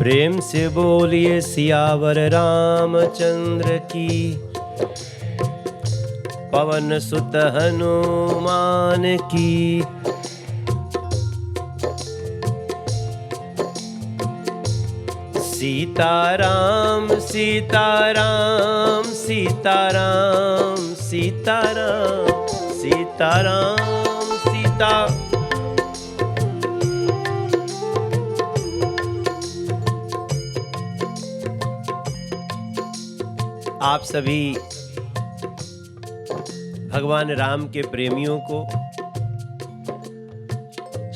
प्रेम से बोलिए सियावर रामचंद्र की, पवन सुत हनुमान की। सीताराम सीताराम सीताराम सीताराम सीताराम सीता। आप सभी भगवान राम के प्रेमियों को,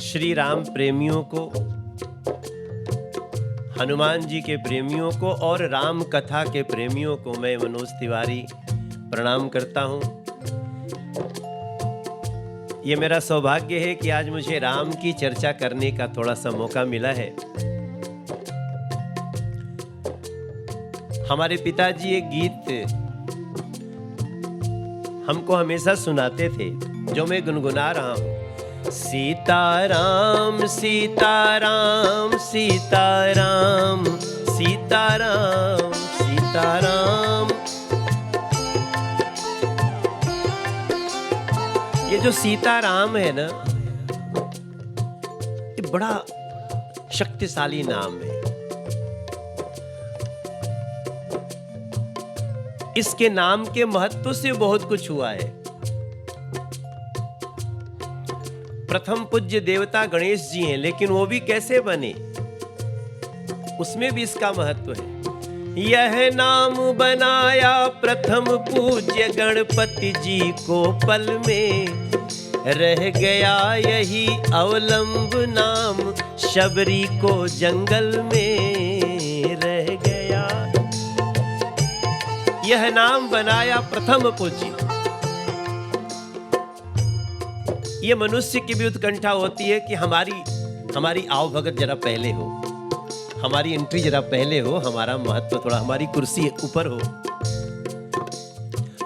श्री राम प्रेमियों को, हनुमान जी के प्रेमियों को और राम कथा के प्रेमियों को मैं मनोज तिवारी प्रणाम करता हूं। ये मेरा सौभाग्य है कि आज मुझे राम की चर्चा करने का थोड़ा सा मौका मिला है। हमारे पिताजी एक गीत हमको हमेशा सुनाते थे जो मैं गुनगुना रहा हूं। सीताराम सीताराम सीताराम सीताराम सीताराम। ये जो सीताराम है ना, ये बड़ा शक्तिशाली नाम है। इसके नाम के महत्व से बहुत कुछ हुआ है। प्रथम पूज्य देवता गणेश जी हैं, लेकिन वो भी कैसे बने, उसमें भी इसका महत्व है। यह नाम बनाया प्रथम पूज्य गणपति जी को, पल में रह गया यही अवलंब नाम, शबरी को जंगल में रह गया। यह नाम बनाया प्रथम पूज्य। ये मनुष्य की भी उत्कंठा होती है कि हमारी आव भगत जरा पहले हो, हमारी एंट्री जरा पहले हो, हमारा महत्व थोड़ा, हमारी कुर्सी ऊपर हो।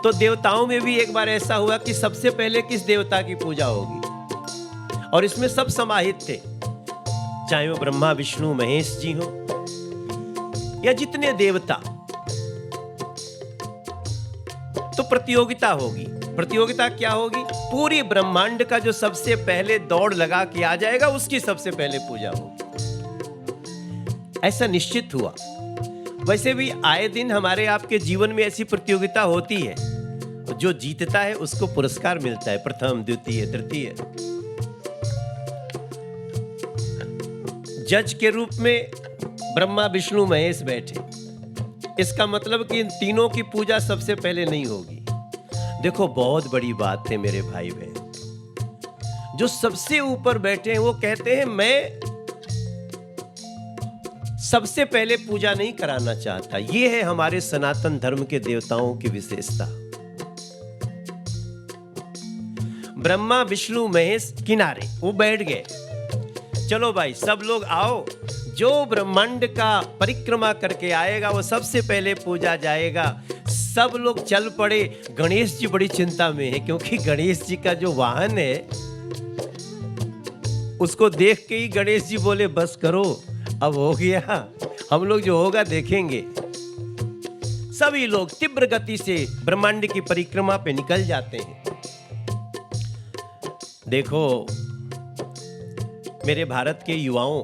तो देवताओं में भी एक बार ऐसा हुआ कि सबसे पहले किस देवता की पूजा होगी, और इसमें सब समाहित थे, चाहे वो ब्रह्मा विष्णु महेश जी हो या जितने देवता। तो प्रतियोगिता होगी। प्रतियोगिता क्या होगी? पूरी ब्रह्मांड का जो सबसे पहले दौड़ लगा के आ जाएगा उसकी सबसे पहले पूजा होगी। ऐसा निश्चित हुआ। वैसे भी आए दिन हमारे आपके जीवन में ऐसी प्रतियोगिता होती है, जो जीतता है उसको पुरस्कार मिलता है, प्रथम द्वितीय तृतीय। जज के रूप में ब्रह्मा विष्णु महेश बैठे, इसका मतलब कि इन तीनों की पूजा सबसे पहले नहीं होगी। देखो, बहुत बड़ी बात है मेरे भाई बहन। जो सबसे ऊपर बैठे हैं वो कहते हैं मैं सबसे पहले पूजा नहीं कराना चाहता। ये है हमारे सनातन धर्म के देवताओं की विशेषता। ब्रह्मा विष्णु महेश किनारे, वो बैठ गए। चलो भाई, सब लोग आओ, जो ब्रह्मांड का परिक्रमा करके आएगा वो सबसे पहले पूजा जाएगा। सब लोग चल पड़े। गणेश जी बड़ी चिंता में है, क्योंकि गणेश जी का जो वाहन है उसको देख के ही गणेश जी बोले बस करो, अब हो गया, हम लोग जो होगा देखेंगे। सभी लोग तीव्र गति से ब्रह्मांड की परिक्रमा पे निकल जाते हैं। देखो मेरे भारत के युवाओं,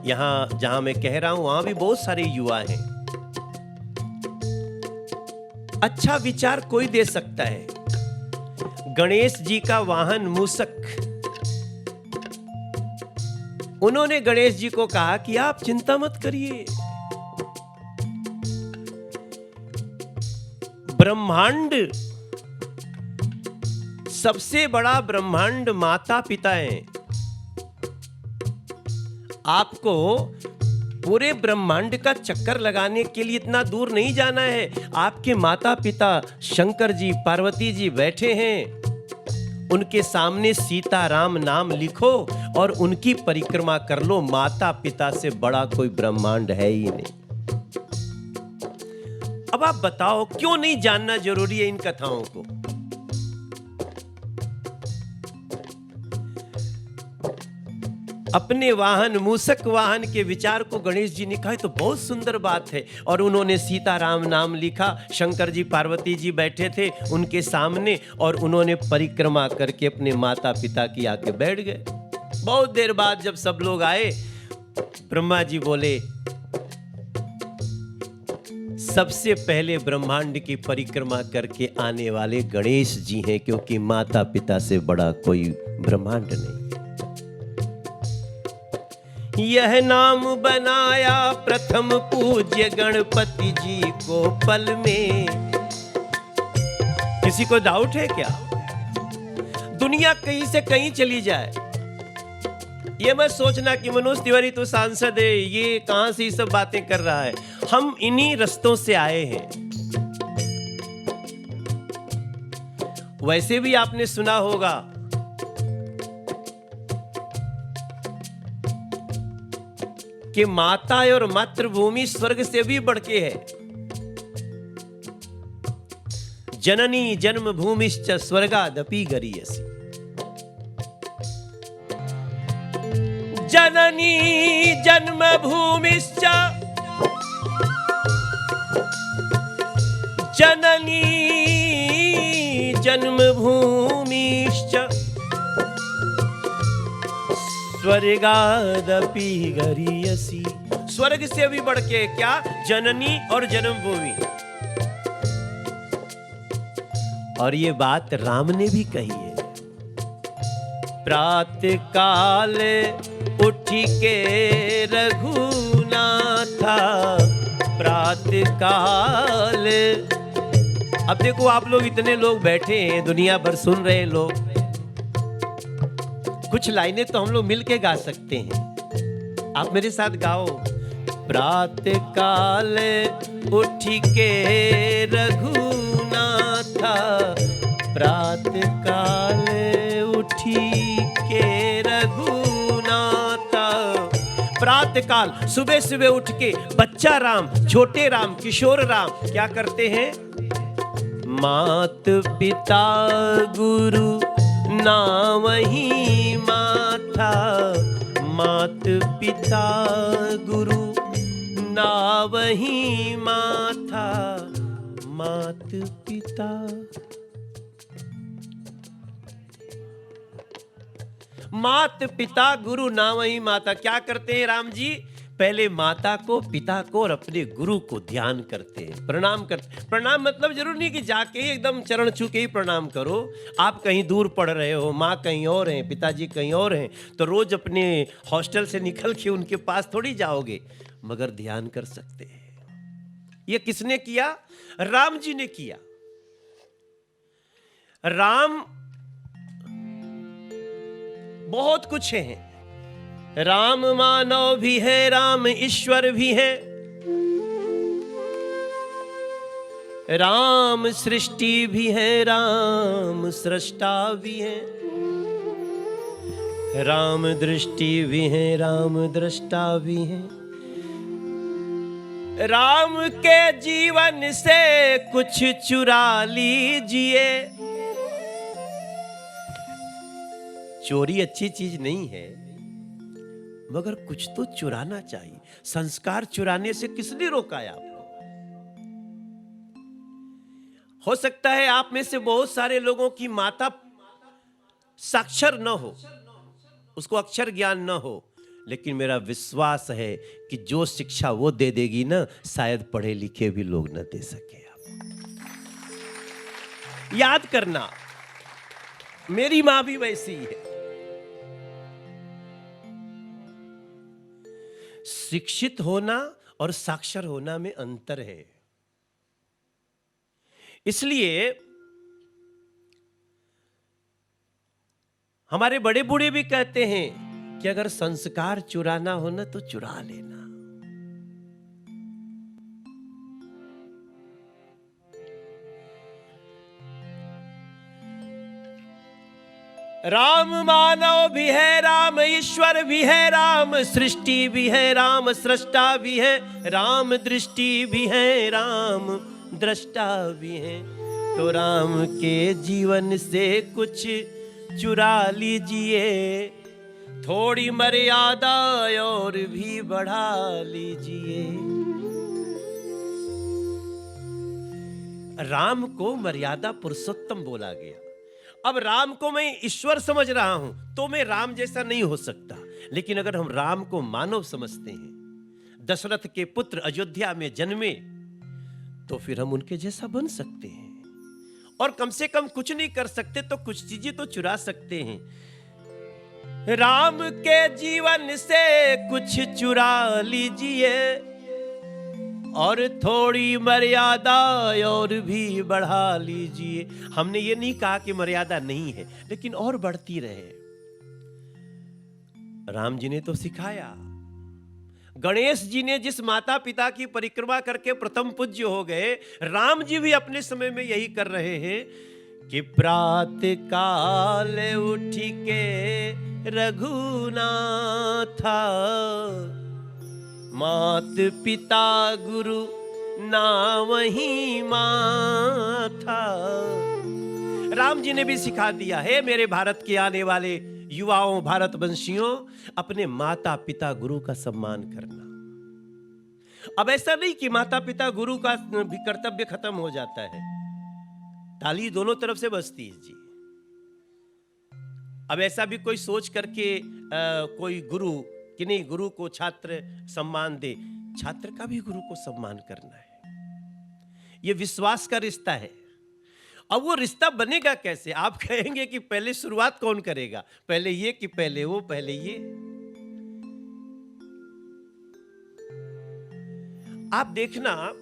यहां जहां मैं कह रहा हूं वहां भी बहुत सारे युवा हैं। अच्छा विचार कोई दे सकता है। गणेश जी का वाहन मूषक, उन्होंने गणेश जी को कहा कि आप चिंता मत करिए, ब्रह्मांड, सबसे बड़ा ब्रह्मांड माता पिता हैं। आपको पूरे ब्रह्मांड का चक्कर लगाने के लिए इतना दूर नहीं जाना है। आपके माता पिता शंकर जी पार्वती जी बैठे हैं, उनके सामने सीताराम नाम लिखो और उनकी परिक्रमा कर लो। माता पिता से बड़ा कोई ब्रह्मांड है ही नहीं। अब आप बताओ, क्यों नहीं जानना जरूरी है इन कथाओं को? अपने वाहन मूसक वाहन के विचार को गणेश जी ने कहा तो बहुत सुंदर बात है। और उन्होंने सीताराम नाम लिखा। शंकर जी पार्वती जी बैठे थे उनके सामने और उन्होंने परिक्रमा करके अपने माता पिता की आके बैठ गए। बहुत देर बाद जब सब लोग आए, ब्रह्मा जी बोले सबसे पहले ब्रह्मांड की परिक्रमा करके आने वाले गणेश जी हैं, क्योंकि माता पिता से बड़ा कोई ब्रह्मांड नहीं। यह नाम बनाया प्रथम पूज्य गणपति जी को पल में। किसी को डाउट है क्या? दुनिया कहीं से कहीं चली जाए, ये मत सोचना कि मनोज तिवारी तो सांसद है, ये कहां से ये सब बातें कर रहा है। हम इन्हीं रस्तों से आए हैं। वैसे भी आपने सुना होगा कि माता और मातृभूमि स्वर्ग से भी बढ़ के है। जननी जन्मभूमिश्च स्वर्गादपि गरीयसी। जननी जन्मभूमिश्च जननी जन्मभूमिश्च स्वर्गादपि गरीयसी। स्वर्ग से भी बढ़ के क्या? जननी और जन्मभूमि। और ये बात राम ने भी कही है। प्रातः काल उठी के रघुनाथा, प्रातः काल। अब देखो आप लोग इतने लोग बैठे हैं, दुनिया भर सुन रहे हैं लोग, कुछ लाइनें तो हम लोग मिल के गा सकते हैं। आप मेरे साथ गाओ। प्रातः काल उठी के रघुनाथा, प्रातः काल उठी के रघुनाथा। प्रातः काल सुबह सुबह उठ के बच्चा राम, छोटे राम, किशोर राम क्या करते हैं? मात पिता गुरु नावहीं माथा, मात पिता गुरु नावहीं माथा, मात पिता। मात पिता गुरु नावहीं माता। क्या करते हैं राम जी? पहले माता को, पिता को और अपने गुरु को ध्यान करते हैं, प्रणाम करते हैं। प्रणाम मतलब जरूर नहीं कि जाके ही एकदम चरण छू के ही प्रणाम करो। आप कहीं दूर पढ़ रहे हो, माँ कहीं और हैं, पिताजी कहीं और हैं, तो रोज अपने हॉस्टल से निकल के उनके पास थोड़ी जाओगे, मगर ध्यान कर सकते हैं। ये किसने किया? राम जी ने किया। राम बहुत कुछ है। राम मानव भी है, राम ईश्वर भी है, राम सृष्टि भी है, राम सृष्टा भी है, राम दृष्टि भी है, राम दृष्टा भी है। राम के जीवन से कुछ चुरा लीजिए। चोरी अच्छी चीज नहीं है, मगर कुछ तो चुराना चाहिए। संस्कार चुराने से किसने रोका है आपको? हो सकता है आप में से बहुत सारे लोगों की माता साक्षर न हो, उसको अक्षर ज्ञान न हो, लेकिन मेरा विश्वास है कि जो शिक्षा वो दे देगी ना, शायद पढ़े लिखे भी लोग न दे सके। आप याद करना, मेरी मां भी वैसी है। शिक्षित होना और साक्षर होना में अंतर है। इसलिए हमारे बड़े बूढ़े भी कहते हैं कि अगर संस्कार चुराना हो ना तो चुरा लेना। राम मानव भी है, राम ईश्वर भी है, राम सृष्टि भी है, राम सृष्टा भी है, राम दृष्टि भी है, राम दृष्टा भी है। तो राम के जीवन से कुछ चुरा लीजिए, थोड़ी मर्यादा और भी बढ़ा लीजिए। राम को मर्यादा पुरुषोत्तम बोला गया। अब राम को मैं ईश्वर समझ रहा हूं तो मैं राम जैसा नहीं हो सकता, लेकिन अगर हम राम को मानव समझते हैं, दशरथ के पुत्र अयोध्या में जन्मे, तो फिर हम उनके जैसा बन सकते हैं। और कम से कम कुछ नहीं कर सकते तो कुछ चीजें तो चुरा सकते हैं। राम के जीवन से कुछ चुरा लीजिए और थोड़ी मर्यादा और भी बढ़ा लीजिए। हमने ये नहीं कहा कि मर्यादा नहीं है, लेकिन और बढ़ती रहे। राम जी ने तो सिखाया। गणेश जी ने जिस माता पिता की परिक्रमा करके प्रथम पूज्य हो गए, राम जी भी अपने समय में यही कर रहे हैं कि प्रातः काल उठ के रघुनाथा, मात पिता गुरु नामहि माथा। राम जी ने भी सिखा दिया है मेरे भारत के आने वाले युवाओं, भारतवंशियों, अपने माता पिता गुरु का सम्मान करना। अब ऐसा नहीं कि माता पिता गुरु का भी कर्तव्य खत्म हो जाता है, ताली दोनों तरफ से बजती है जी। अब ऐसा भी कोई सोच करके कोई गुरु कि नहीं, गुरु को छात्र सम्मान दे, छात्र का भी गुरु को सम्मान करना है। यह विश्वास का रिश्ता है। अब वो रिश्ता बनेगा कैसे? आप कहेंगे कि पहले शुरुआत कौन करेगा, पहले ये कि पहले वो, पहले ये। आप देखना,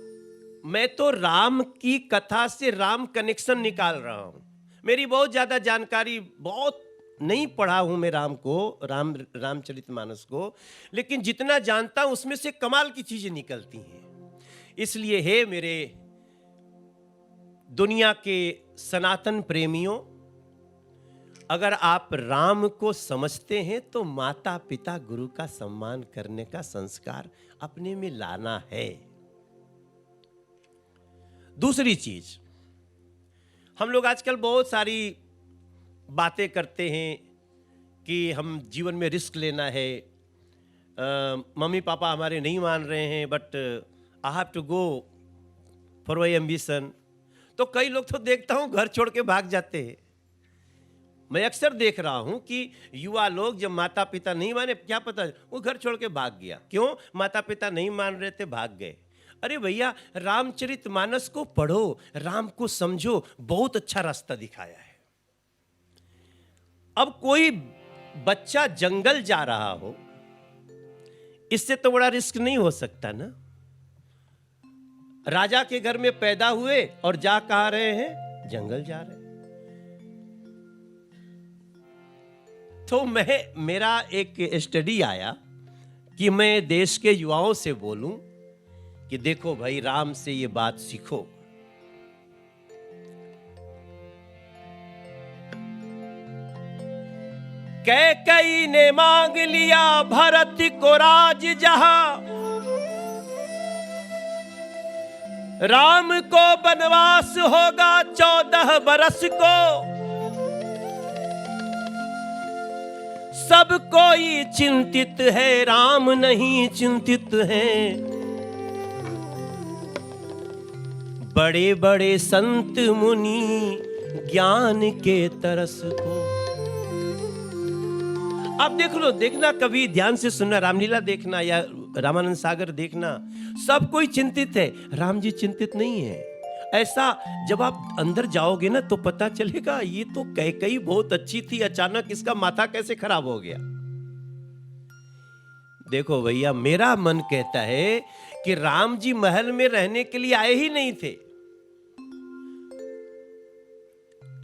मैं तो राम की कथा से राम कनेक्शन निकाल रहा हूं। मेरी बहुत ज्यादा जानकारी, बहुत नहीं पढ़ा हूं मैं राम को, रामचरितमानस को, लेकिन जितना जानता हूं उसमें से कमाल की चीजें निकलती हैं। इसलिए हे मेरे दुनिया के सनातन प्रेमियों, अगर आप राम को समझते हैं तो माता पिता गुरु का सम्मान करने का संस्कार अपने में लाना है। दूसरी चीज, हम लोग आजकल बहुत सारी बातें करते हैं कि हम जीवन में रिस्क लेना है। मम्मी पापा हमारे नहीं मान रहे हैं, but I have to go for my ambition. तो कई लोग तो देखता हूं घर छोड़ के भाग जाते हैं। मैं अक्सर देख रहा हूं कि युवा लोग जब माता पिता नहीं माने, क्या पता वो घर छोड़ के भाग गया। क्यों? माता पिता नहीं मान रहे थे, भाग गए। अरे भैया, रामचरितमानस को पढ़ो, राम को समझो, बहुत अच्छा रास्ता दिखाया है। अब कोई बच्चा जंगल जा रहा हो, इससे तो बड़ा रिस्क नहीं हो सकता ना। राजा के घर में पैदा हुए और जा कहां रहे हैं? जंगल जा रहे हैं। तो मेरा एक स्टडी आया कि मैं देश के युवाओं से बोलूं कि देखो भाई, राम से ये बात सीखो। कैकेयी ने मांग लिया भरत को राज जहां, राम को वनवास होगा 14 बरस को। सब कोई चिंतित है, राम नहीं चिंतित है। बड़े बड़े संत मुनि ज्ञान के तरस को। आप देख लो, देखना, कभी ध्यान से सुनना, रामलीला देखना या रामानंद सागर देखना, सब कोई चिंतित है, राम जी चिंतित नहीं है। ऐसा जब आप अंदर जाओगे ना तो पता चलेगा ये तो कैकेयी बहुत अच्छी थी, अचानक इसका माथा कैसे खराब हो गया। देखो भैया, मेरा मन कहता है कि राम जी महल में रहने के लिए आए ही नहीं थे।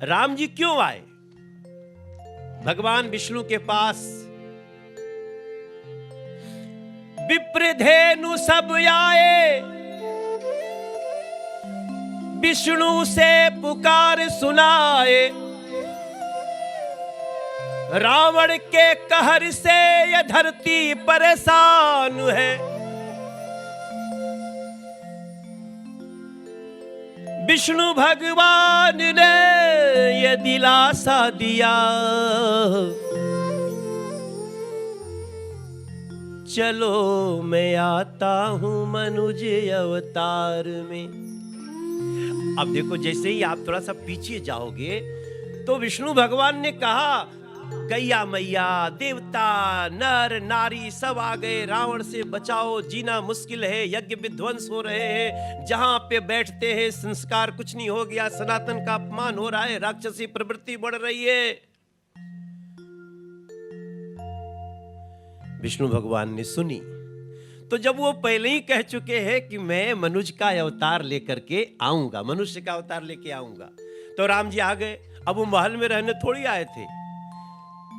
राम जी क्यों आए? भगवान विष्णु के पास विप्रधेनु सब आए, विष्णु से पुकार सुनाए। रावण के कहर से यह धरती परेशान है। विष्णु भगवान ने यह दिलासा दिया, चलो मैं आता हूं मनुज अवतार में। अब देखो, जैसे ही आप थोड़ा सा पीछे जाओगे तो विष्णु भगवान ने कहा, गैया मैया, देवता, नर नारी सब आ गए, रावण से बचाओ, जीना मुश्किल है, यज्ञ विध्वंस हो रहे हैं, जहां पे बैठते हैं संस्कार कुछ नहीं हो गया, सनातन का अपमान हो रहा है, राक्षसी प्रवृत्ति बढ़ रही है। विष्णु भगवान ने सुनी, तो जब वो पहले ही कह चुके हैं कि मैं मनुष्य का अवतार लेकर के आऊंगा, मनुष्य का अवतार लेके आऊंगा, तो राम जी आ गए। अब वो महल में रहने थोड़ी आए थे,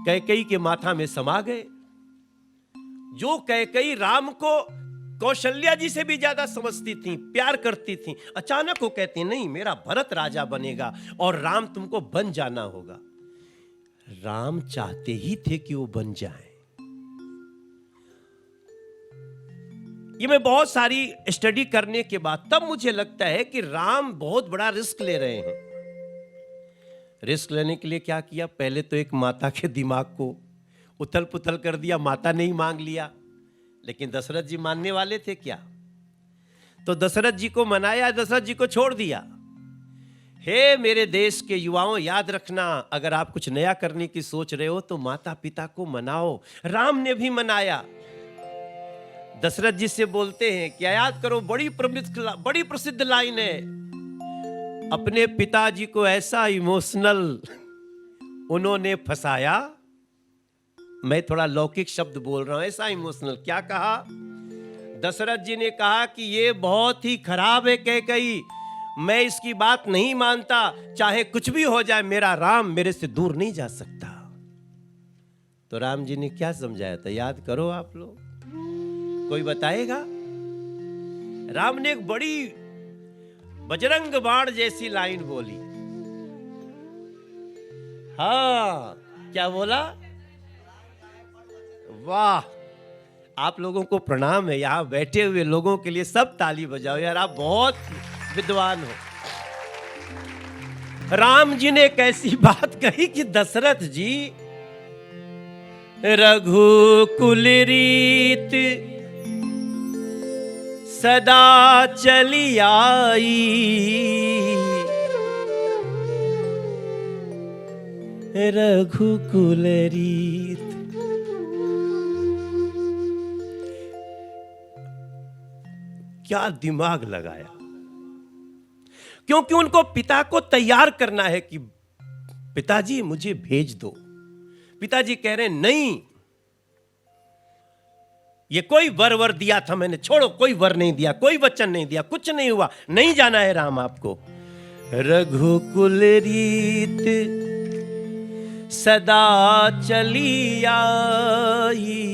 कैकेयी के माथा में समा गए। जो कैकेयी राम को कौशल्या जी से भी ज्यादा समझती थी, प्यार करती थी, अचानक वो कहती, नहीं मेरा भरत राजा बनेगा और राम तुमको बन जाना होगा। राम चाहते ही थे कि वो बन जाएं। ये मैं बहुत सारी स्टडी करने के बाद तब मुझे लगता है कि राम बहुत बड़ा रिस्क ले रहे हैं। रिस्क लेने के लिए क्या किया, पहले तो एक माता के दिमाग को उथल पुथल कर दिया, माता ने ही मांग लिया। लेकिन दशरथ जी मानने वाले थे क्या? तो दशरथ जी को मनाया, दशरथ जी को छोड़ दिया। हे मेरे देश के युवाओं, याद रखना, अगर आप कुछ नया करने की सोच रहे हो तो माता पिता को मनाओ। राम ने भी मनाया। दशरथ जी से बोलते हैं, क्या याद करो, बड़ी प्रसिद्ध लाइन है, अपने पिताजी को ऐसा इमोशनल उन्होंने फंसाया। मैं थोड़ा लौकिक शब्द बोल रहा हूं, ऐसा इमोशनल। क्या कहा? दशरथ जी ने कहा कि ये बहुत ही खराब है कैकेयी, मैं इसकी बात नहीं मानता, चाहे कुछ भी हो जाए मेरा राम मेरे से दूर नहीं जा सकता। तो राम जी ने क्या समझाया था, याद करो आप लोग, कोई बताएगा? राम ने एक बड़ी बजरंग बाण जैसी लाइन बोली। हाँ, क्या बोला? वाह, आप लोगों को प्रणाम है, यहां बैठे हुए लोगों के लिए सब ताली बजाओ यार, आप बहुत विद्वान हो। राम जी ने एक ऐसी बात कही कि दशरथ जी, रघुकुल रीत सदा चली आई, रघुकुल रीत। क्या दिमाग लगाया, क्योंकि उनको पिता को तैयार करना है कि पिताजी मुझे भेज दो। पिताजी कह रहे हैं नहीं, ये कोई वर दिया था मैंने, छोड़ो, कोई वर नहीं दिया, कोई वचन नहीं दिया, कुछ नहीं हुआ, नहीं जाना है राम आपको। रघुकुल रीत सदा चली आई,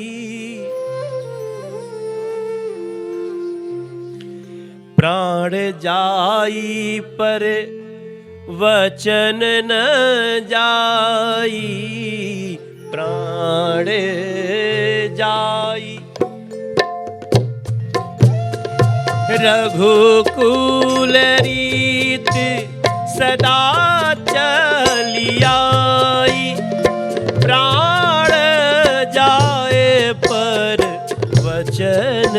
प्राण जाई पर वचन न जाई, प्राण जाई। रघुकुल रीत सदा चली आई, प्राण जाए पर वचन।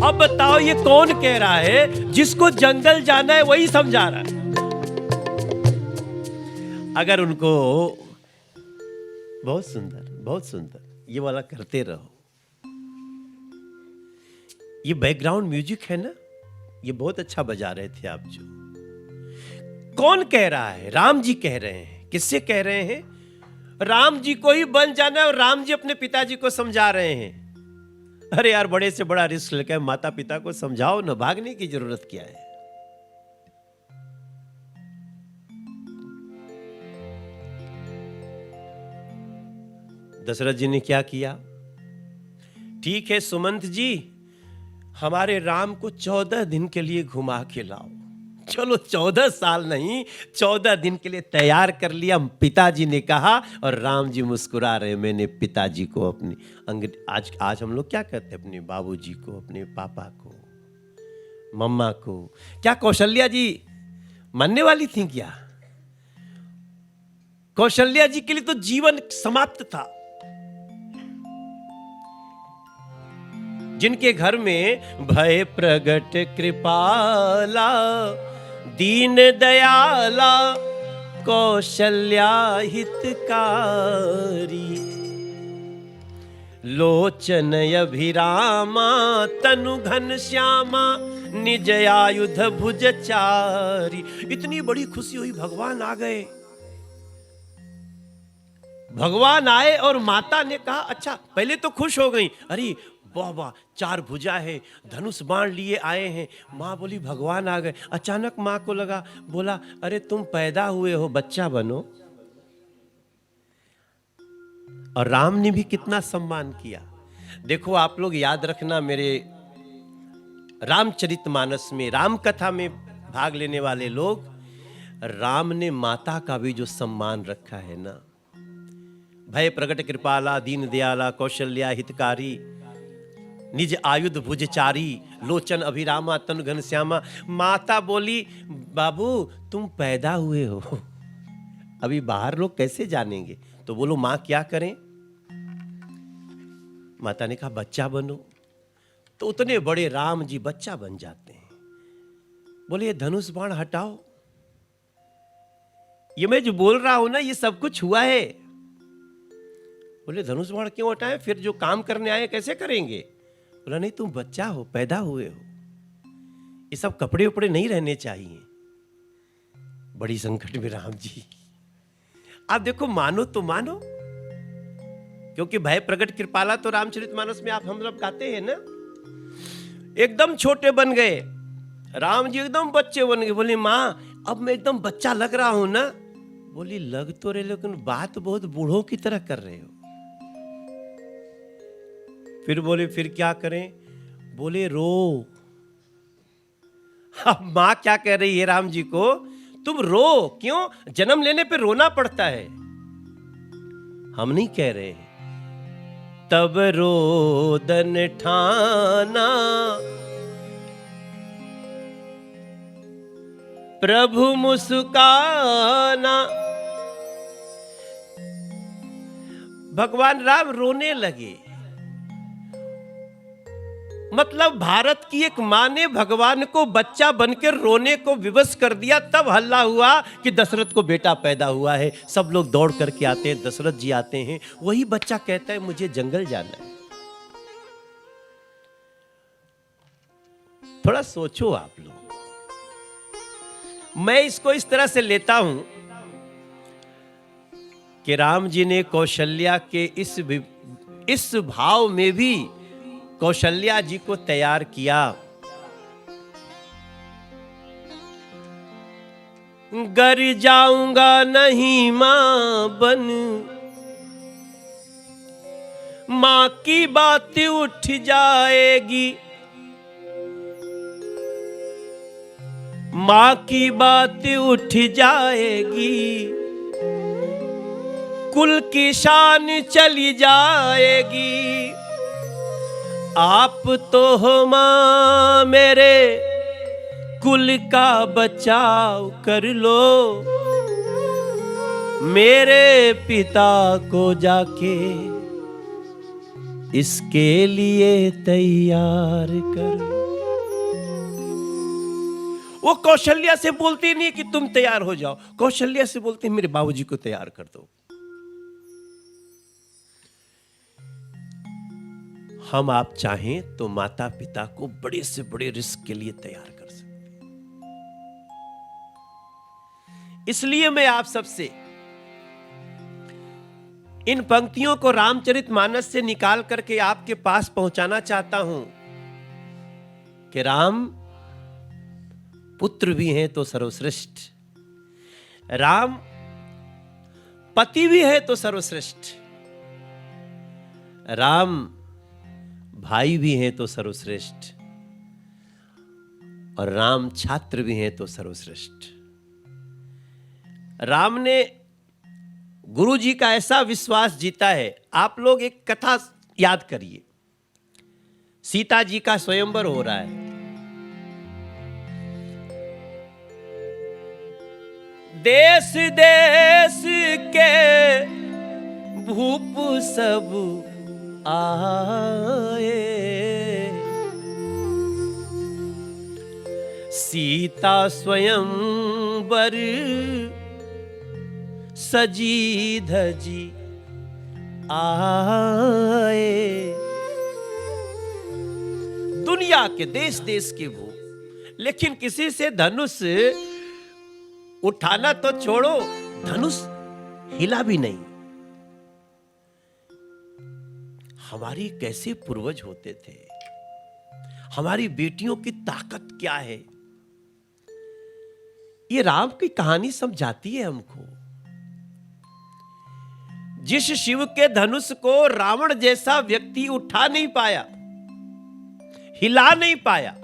अब बताओ ये कौन कह रहा है? जिसको जंगल जाना है वही समझा रहा है। अगर उनको बहुत सुंदर ये वाला करते रहो। ये बैकग्राउंड म्यूजिक है ना, ये बहुत अच्छा बजा रहे थे आप। जो कौन कह रहा है? राम जी कह रहे हैं। किससे कह रहे हैं? राम जी को ही बन जाना है और राम जी अपने पिताजी को समझा रहे हैं। अरे यार, बड़े से बड़ा रिस्क लेकर माता पिता को समझाओ ना, भागने की जरूरत क्या है? दशरथ जी ने क्या किया? ठीक है सुमंत जी, हमारे राम को 14 दिन के लिए घुमा के लाओ। चलो 14 साल नहीं, 14 दिन के लिए तैयार कर लिया, पिताजी ने कहा। और राम जी मुस्कुरा रहे, मैंने पिताजी को अपनी आज हम लोग क्या कहते हैं, अपने बाबूजी को, अपने पापा को, मम्मा को। क्या कौशल्या जी मानने वाली थी क्या? कौशल्या जी के लिए तो जीवन समाप्त था। जिनके घर में भय प्रगट कृपाला दीन दयाला कौशल्या हितकारी लोचन अभिरामा तनु घन श्यामा निज आयुध भुजचारी। इतनी बड़ी खुशी हुई, भगवान आ गए। भगवान आए और माता ने कहा अच्छा, पहले तो खुश हो गई, अरे वाह वाह 4 भुजा है, धनुष बाण लिए आए हैं। माँ बोली भगवान आ गए। अचानक माँ को लगा, बोला अरे तुम पैदा हुए हो, बच्चा बनो। और राम ने भी कितना सम्मान किया। देखो आप लोग याद रखना, मेरे रामचरितमानस में, राम कथा में भाग लेने वाले लोग, राम ने माता का भी जो सम्मान रखा है ना, भय प्रगट कृपाला दीन दयाला कौशल्या हितकारी निज आयुध भुजचारी लोचन अभिरामा तनु घन श्यामा। माता बोली बाबू तुम पैदा हुए हो, अभी बाहर लोग कैसे जानेंगे, तो बोलो माँ क्या करें। माता ने कहा बच्चा बनो। तो उतने बड़े राम जी बच्चा बन जाते हैं। बोले ये धनुष बाण हटाओ, ये मैं जो बोल रहा हूं ना ये सब कुछ हुआ है। बोले धनुष बाण क्यों हटाएं, फिर जो काम करने आए कैसे करेंगे। बोला नहीं तुम बच्चा हो, पैदा हुए हो, ये सब कपड़े उपड़े नहीं रहने चाहिए। बड़ी संकट में राम जी। आप देखो मानो तो मानो, क्योंकि भय प्रगट कृपाला तो रामचरितमानस में आप हम लोग गाते हैं ना। एकदम छोटे बन गए राम जी, एकदम बच्चे बन गए। बोले माँ अब मैं एकदम बच्चा लग रहा हूं ना। बोली लग तो रहे, लेकिन बात बहुत बूढ़ों की तरह कर रहे हो। फिर बोले फिर क्या करें। बोले रो। अब मां क्या कह रही है राम जी को, तुम रो क्यों, जन्म लेने पे रोना पड़ता है। हम नहीं कह रहे, तब रोदन ठाना प्रभु मुस्काना। भगवान राम रोने लगे। मतलब भारत की एक मां ने भगवान को बच्चा बनकर रोने को विवश कर दिया। तब हल्ला हुआ कि दशरथ को बेटा पैदा हुआ है। सब लोग दौड़ करके आते हैं, दशरथ जी आते हैं। वही बच्चा कहता है मुझे जंगल जाना है। थोड़ा सोचो आप लोग। मैं इसको इस तरह से लेता हूं कि राम जी ने कौशल्या के इस भाव में भी कौशल्या जी को तैयार किया। गर जाऊंगा नहीं मां बन, मां की बात उठ जाएगी, मां की बात उठ जाएगी, कुल की शान चली जाएगी। आप तो हो मां मेरे कुल का बचाव कर लो, मेरे पिता को जाके इसके लिए तैयार कर। वो कौशल्या से बोलती नहीं कि तुम तैयार हो जाओ, कौशल्या से बोलते मेरे बाबूजी को तैयार कर दो। हम आप चाहें तो माता पिता को बड़े से बड़े रिस्क के लिए तैयार कर सकते हैं। इसलिए मैं आप सबसे इन पंक्तियों को रामचरितमानस से निकाल करके आपके पास पहुंचाना चाहता हूं कि राम पुत्र भी हैं तो सर्वश्रेष्ठ, राम पति भी है तो सर्वश्रेष्ठ, राम भाई भी हैं तो सर्वश्रेष्ठ, और राम छात्र भी हैं तो सर्वश्रेष्ठ। राम ने गुरु जी का ऐसा विश्वास जीता है। आप लोग एक कथा याद करिए, सीता जी का स्वयंवर हो रहा है। देश देश के भूप सब आए, सीता स्वयं वर सजी धजी आए। दुनिया के देश देश के वो, लेकिन किसी से धनुष उठाना तो छोड़ो, धनुष हिला भी नहीं। हमारी कैसे पूर्वज होते थे, हमारी बेटियों की ताकत क्या है, ये राम की कहानी समझाती है हमको। जिस शिव के धनुष को रावण जैसा व्यक्ति उठा नहीं पाया, हिला नहीं पाया,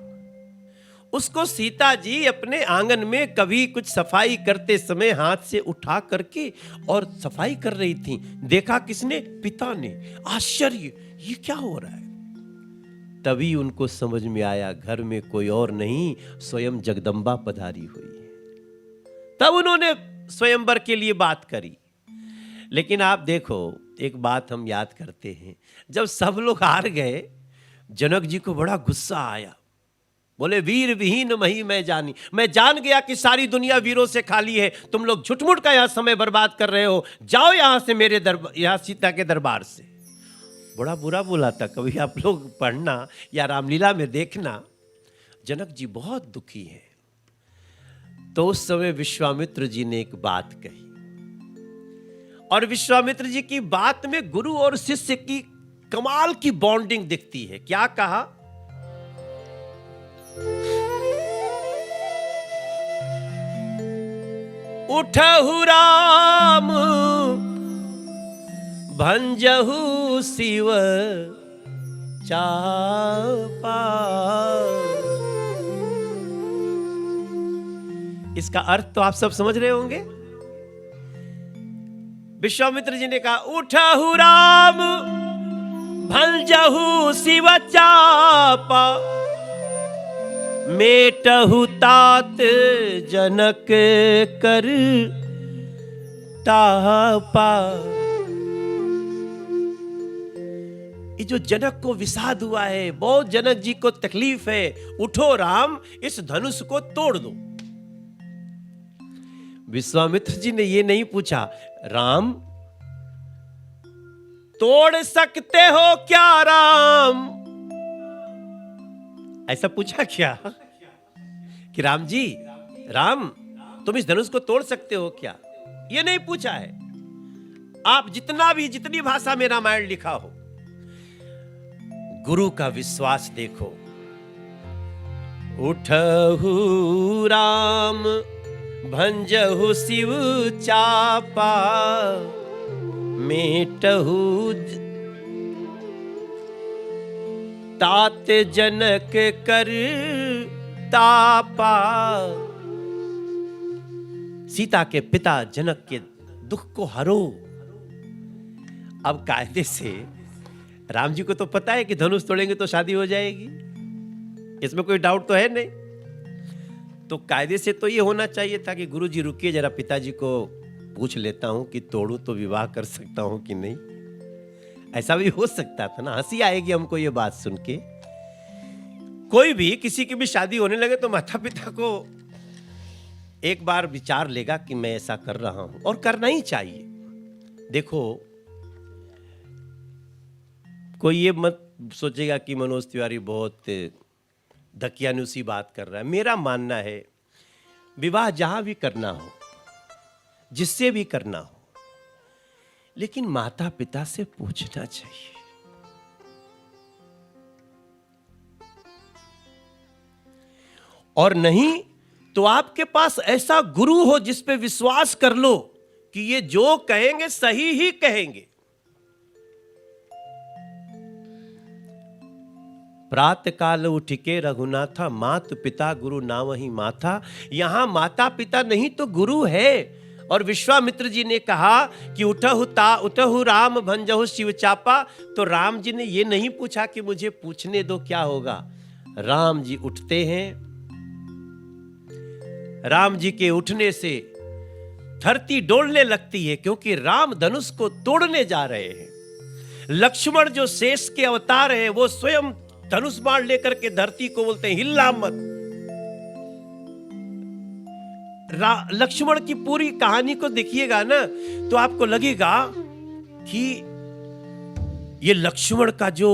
उसको सीता जी अपने आंगन में कभी कुछ सफाई करते समय हाथ से उठा करके और सफाई कर रही थी। देखा किसने? पिता ने। आश्चर्य, ये क्या हो रहा है? तभी उनको समझ में आया घर में कोई और नहीं, स्वयं जगदम्बा पधारी हुई है। तब उन्होंने स्वयंवर के लिए बात करी। लेकिन आप देखो, एक बात हम याद करते हैं, जब सब लोग हार गए, जनक जी को बड़ा गुस्सा आया। बोले, वीर विहीन मही मैं जानी, मैं जान गया कि सारी दुनिया वीरों से खाली है, तुम लोग झुटमुट का यहां समय बर्बाद कर रहे हो, जाओ यहां से, मेरे दरबार, यहां सीता के दरबार से। बड़ा बुरा बोला था। कभी आप लोग पढ़ना या रामलीला में देखना, जनक जी बहुत दुखी हैं। तो उस समय विश्वामित्र जी ने एक बात कही, और विश्वामित्र जी की बात में गुरु और शिष्य की कमाल की बॉन्डिंग दिखती है। क्या कहा? उठहु राम भंजहु शिव चापा। इसका अर्थ तो आप सब समझ रहे होंगे। विश्वामित्र जी ने कहा, उठहु राम भंजहु शिव चापा, मेटहु तात जनक कर तापा। ये जो जनक को विषाद हुआ है, बहुत जनक जी को तकलीफ है, उठो राम, इस धनुष को तोड़ दो। विश्वामित्र जी ने ये नहीं पूछा, राम तोड़ सकते हो क्या राम? ऐसा पूछा क्या कि राम जी, राम तुम इस धनुष को तोड़ सकते हो क्या? ये नहीं पूछा है। आप जितनी भाषा में रामायण लिखा हो, गुरु का विश्वास देखो। उठहु राम भंजहु शिव चापा, मेटहु तात जनक कर तापा। सीता के पिता जनक के दुख को हरो। अब कायदे से राम जी को तो पता है कि धनुष तोड़ेंगे तो शादी हो जाएगी, इसमें कोई डाउट तो है नहीं। तो कायदे से तो ये होना चाहिए था कि गुरु जी रुकिए, जरा पिताजी को पूछ लेता हूं कि तोड़ू तो विवाह कर सकता हूं कि नहीं। ऐसा भी हो सकता था ना। हंसी आएगी हमको ये बात सुन के। कोई भी किसी की भी शादी होने लगे तो माता पिता को एक बार विचार लेगा कि मैं ऐसा कर रहा हूं, और करना ही चाहिए। देखो, कोई ये मत सोचेगा कि मनोज तिवारी बहुत दकियानुसी बात कर रहा है। मेरा मानना है, विवाह जहां भी करना हो, जिससे भी करना हो, लेकिन माता पिता से पूछना चाहिए। और नहीं तो आपके पास ऐसा गुरु हो जिस पे विश्वास कर लो कि ये जो कहेंगे सही ही कहेंगे। प्रातः काल उठिके रघुनाथा, मात पिता गुरु नावहि माथा। यहां माता पिता नहीं तो गुरु है। और विश्वामित्र जी ने कहा कि उठहु राम भंजहु शिव चापा, तो राम जी ने ये नहीं पूछा कि मुझे पूछने दो क्या होगा। राम जी उठते हैं। राम जी के उठने से धरती डोलने लगती है, क्योंकि राम धनुष को तोड़ने जा रहे हैं। लक्ष्मण जो शेष के अवतार हैं, वो स्वयं धनुष बाण लेकर के धरती को बोलते हैं, हिल्ला मत। लक्ष्मण की पूरी कहानी को देखिएगा ना तो आपको लगेगा कि ये लक्ष्मण का जो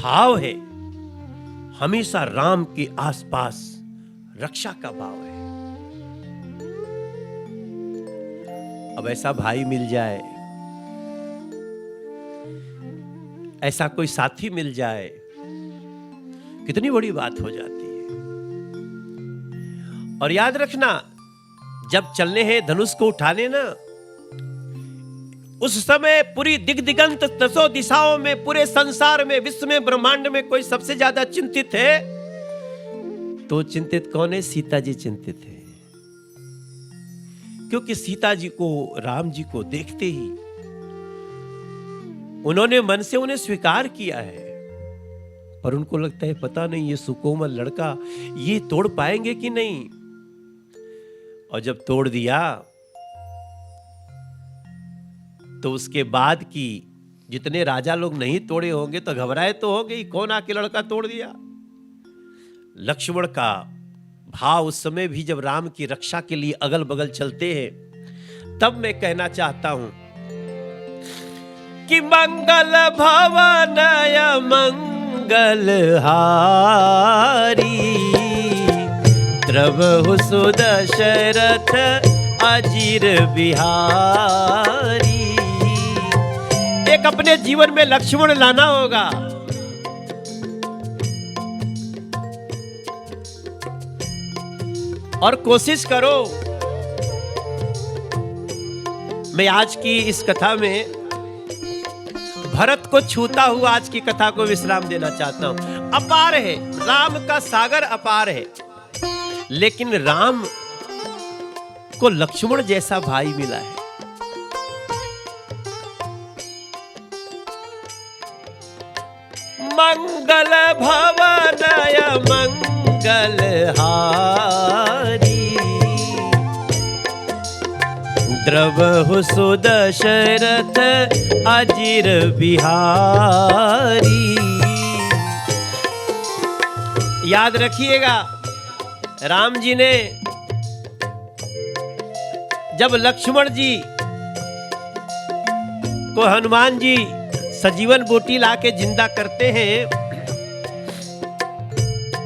भाव है हमेशा राम के आसपास रक्षा का भाव है। अब ऐसा भाई मिल जाए, ऐसा कोई साथी मिल जाए, कितनी बड़ी बात हो जाती है। और याद रखना, जब चलने हैं धनुष को उठाने ना, उस समय पूरी दिग्दिगंत दसों दिशाओं में, पूरे संसार में, विश्व में, ब्रह्मांड में कोई सबसे ज्यादा चिंतित है तो चिंतित कौन है? सीता जी चिंतित है। क्योंकि सीता जी को, राम जी को देखते ही उन्होंने मन से उन्हें स्वीकार किया है, पर उनको लगता है पता नहीं ये सुकोमल लड़का ये तोड़ पाएंगे कि नहीं। और जब तोड़ दिया तो उसके बाद की जितने राजा लोग नहीं तोड़े होंगे तो घबराए तो होंगे ही, कौन आके लड़का तोड़ दिया। लक्ष्मण का भाव उस समय भी जब राम की रक्षा के लिए अगल बगल चलते हैं, तब मैं कहना चाहता हूं कि मंगल भवनय मंगल हारी, द्रवहु सुदशरथ अजीर बिहारी। एक अपने जीवन में लक्ष्मण लाना होगा। और कोशिश करो। मैं आज की इस कथा में भरत को छूता हुआ आज की कथा को विश्राम देना चाहता हूं। अपार है, राम का सागर अपार है, लेकिन राम को लक्ष्मण जैसा भाई मिला है। मंगल भवनय मंगल हारी, द्रवहु सुदशरथ अजीर बिहारी। याद रखिएगा, राम जी ने जब लक्ष्मण जी को हनुमान जी सजीवन बूटी लाके जिंदा करते हैं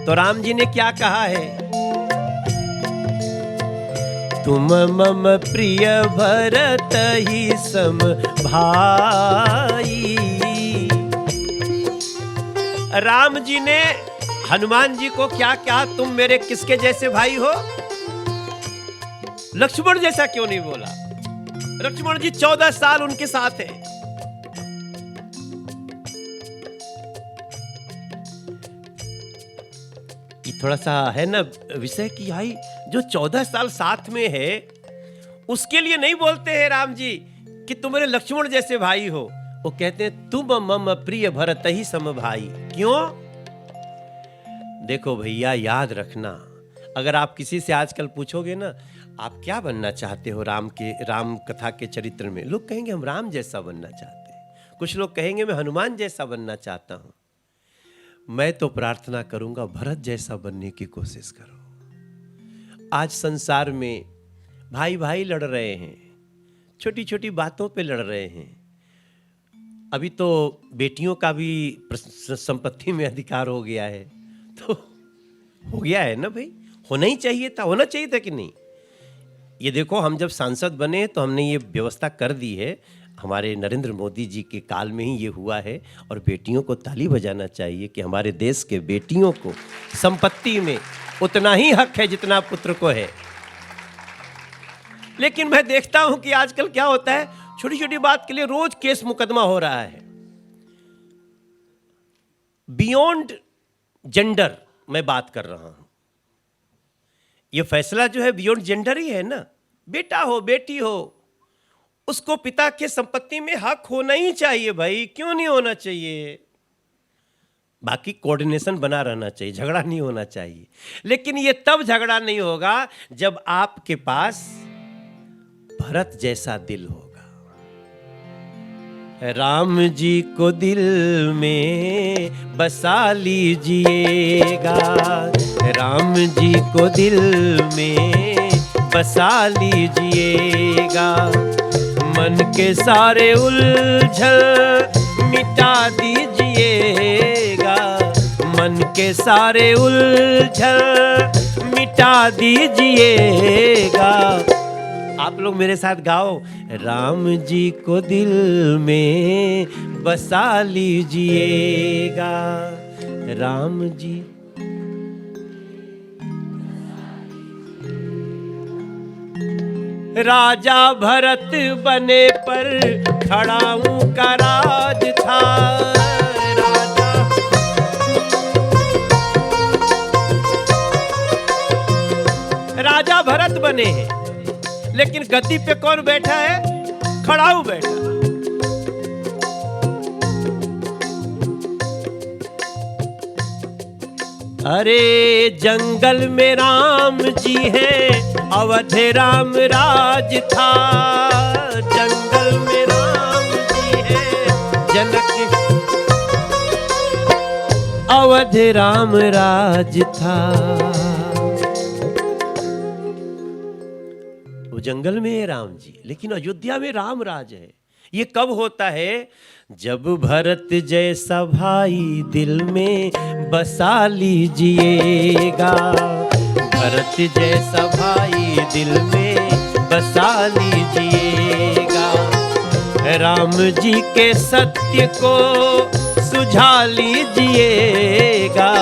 तो राम जी ने क्या कहा है? तुम मम प्रिय भरत ही सम भाई। राम जी ने हनुमान जी को क्या कहा? तुम मेरे किसके जैसे भाई हो? लक्ष्मण जैसा क्यों नहीं बोला? लक्ष्मण जी 14 साल उनके साथ है। थोड़ा सा है ना विषय की, भाई जो 14 साल साथ में है उसके लिए नहीं बोलते हैं राम जी कि तुम मेरे लक्ष्मण जैसे भाई हो। वो कहते हैं तुम मम प्रिय भरत ही सम भाई। क्यों? देखो भैया, याद रखना, अगर आप किसी से आजकल पूछोगे ना आप क्या बनना चाहते हो राम कथा के चरित्र में, लोग कहेंगे हम राम जैसा बनना चाहते हैं। कुछ लोग कहेंगे मैं हनुमान जैसा बनना चाहता हूं। मैं तो प्रार्थना करूंगा भरत जैसा बनने की कोशिश करो। आज संसार में भाई भाई लड़ रहे हैं, छोटी छोटी बातों पे लड़ रहे हैं। अभी तो बेटियों का भी संपत्ति में अधिकार हो गया है, तो हो गया है ना भाई, होना ही चाहिए था, होना चाहिए था कि नहीं? ये देखो, हम जब सांसद बने तो हमने ये व्यवस्था कर दी है, हमारे नरेंद्र मोदी जी के काल में ही ये हुआ है। और बेटियों को ताली बजाना चाहिए कि हमारे देश के बेटियों को संपत्ति में उतना ही हक है जितना पुत्र को है। लेकिन मैं देखता हूं कि आजकल क्या होता है, छोटी छोटी बात के लिए रोज केस मुकदमा हो रहा है। बियॉन्ड जेंडर मैं बात कर रहा हूं। ये फैसला जो है बियॉन्ड जेंडर ही है ना। बेटा हो बेटी हो, उसको पिता के संपत्ति में हक होना ही चाहिए भाई, क्यों नहीं होना चाहिए? बाकी कोऑर्डिनेशन बना रहना चाहिए, झगड़ा नहीं होना चाहिए। लेकिन ये तब झगड़ा नहीं होगा जब आपके पास भरत जैसा दिल होगा। राम जी को दिल में बसा लीजिएगा, राम जी को दिल में बसा लीजिएगा। मन के सारे उलझन मिटा दीजिएगा। मन के सारे उलझन मिटा दीजिएगा। आप लोग मेरे साथ गाओ, राम जी को दिल में बसा लीजिएगा। राम जी राजा भरत बने पर खड़ाऊ का राज था। राजा भरत बने हैं, लेकिन गद्दी पे कौन बैठा है? खड़ाऊ बैठा। अरे जंगल में राम जी हैं, अवध राम राज था। जंगल में राम जी हैं, जनक अवध राम राज था। वो जंगल में है राम जी, लेकिन अयोध्या में राम राज है। ये कब होता है? जब भरत जैसा भाई दिल में बसा लीजिएगा। भरत जैसा भाई दिल में बसा लीजिएगा। राम जी के सत्य को सुझा लीजिएगा।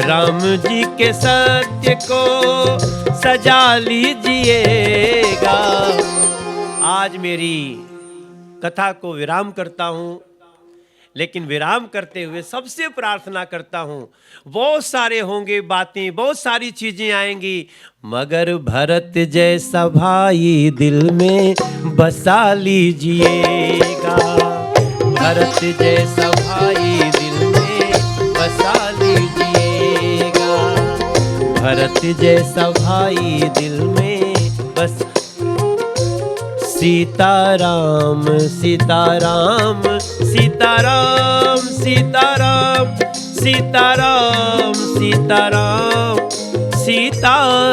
राम जी के सत्य को सजा लीजिएगा। आज मेरी कथा को विराम करता हूं, लेकिन विराम करते हुए सबसे प्रार्थना करता हूं, बहुत सारे होंगे बातें, बहुत सारी चीजें आएंगी, मगर भरत जैसा भाई दिल में बसा लीजिएगा। भरत जैसा भाई दिल में बसा लीजिएगा। भरत जैसा भाई दिल में बस। सीताराम सीताराम सीताराम सीताराम सीताराम सीताराम सीताराम।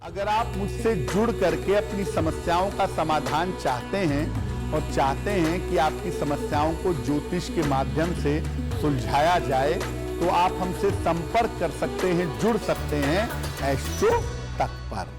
अगर आप मुझसे जुड़ करके अपनी समस्याओं का समाधान चाहते हैं और चाहते हैं कि आपकी समस्याओं को ज्योतिष के माध्यम से सुलझाया जाए, तो आप हमसे संपर्क कर सकते हैं, जुड़ सकते हैं एस्ट्रो तक पर।